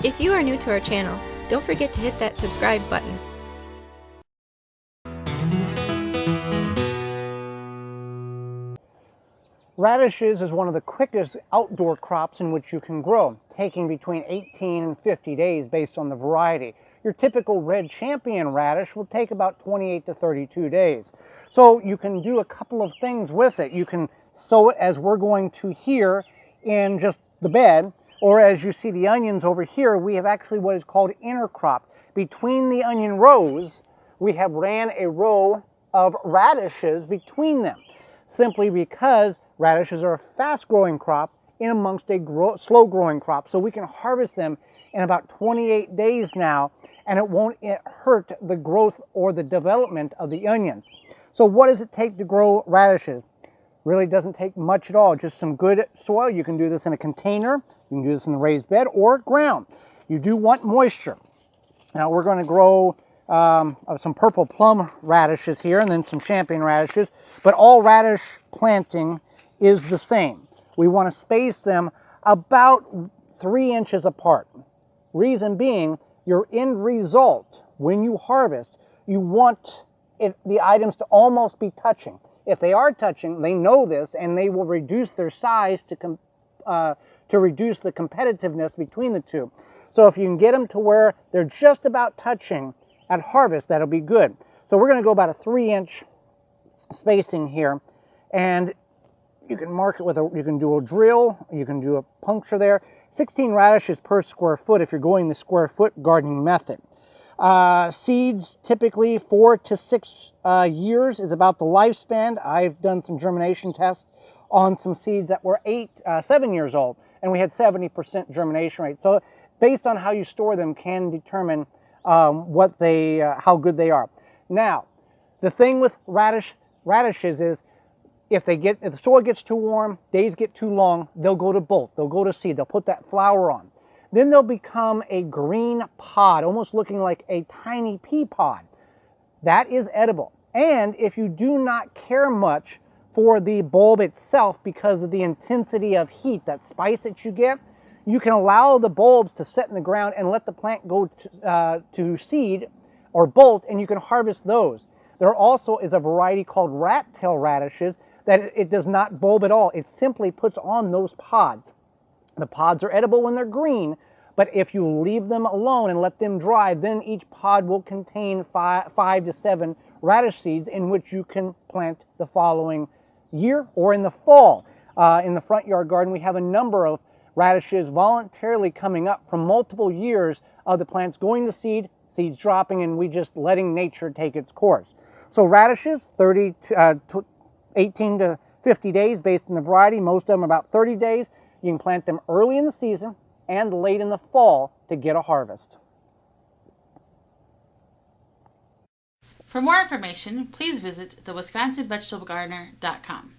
If you are new to our channel, don't forget to hit that subscribe button. Radishes is one of the quickest outdoor crops in which you can grow, taking between 18 and 50 days based on the variety. Your typical red champion radish will take about 28 to 32 days. So you can do a couple of things with it. You can sow it as we're going to here in just the bed, or as you see the onions over here, we have actually what is called intercrop. Between the onion rows, we have ran a row of radishes between them, simply because radishes are a fast-growing crop in amongst a slow-growing crop. So we can harvest them in about 28 days now, and it won't hurt the growth or the development of the onions. So what does it take to grow radishes? Really doesn't take much at all, just some good soil. You can do this in a container, you can do this in the raised bed or ground. You do want moisture. Now we're going to grow some purple plum radishes here and then some champion radishes, but all radish planting is the same. We want to space them about 3 inches apart. Reason being, your end result, when you harvest, you want the items to almost be touching. If they are touching, they know this, and they will reduce their size to reduce the competitiveness between the two. So if you can get them to where they're just about touching at harvest, that'll be good. So we're going to go about a 3-inch spacing here, and you can mark it with you can do a drill, you can do a puncture there. 16 radishes per square foot if you're going the square foot gardening method. Seeds, typically 4 to 6 years is about the lifespan. I've done some germination tests on some seeds that were 7 years old, and we had 70% germination rate. So based on how you store them can determine how good they are. Now, the thing with radishes is if the soil gets too warm, days get too long, they'll go to bolt, they'll go to seed, they'll put that flower on. Then they'll become a green pod, almost looking like a tiny pea pod. That is edible. And if you do not care much for the bulb itself because of the intensity of heat, that spice that you get, you can allow the bulbs to set in the ground and let the plant go to seed or bolt, and you can harvest those. There also is a variety called rat tail radishes that it does not bulb at all. It simply puts on those pods. The pods are edible when they're green, but if you leave them alone and let them dry, then each pod will contain 5 to 7 radish seeds in which you can plant the following year or in the fall. In the front yard garden, we have a number of radishes voluntarily coming up from multiple years of the plants going to seed, seeds dropping, and we just letting nature take its course. So radishes, 18 to 50 days based on the variety, most of them about 30 days. You can plant them early in the season and late in the fall to get a harvest. For more information, please visit thewisconsinvegetablegardener.com.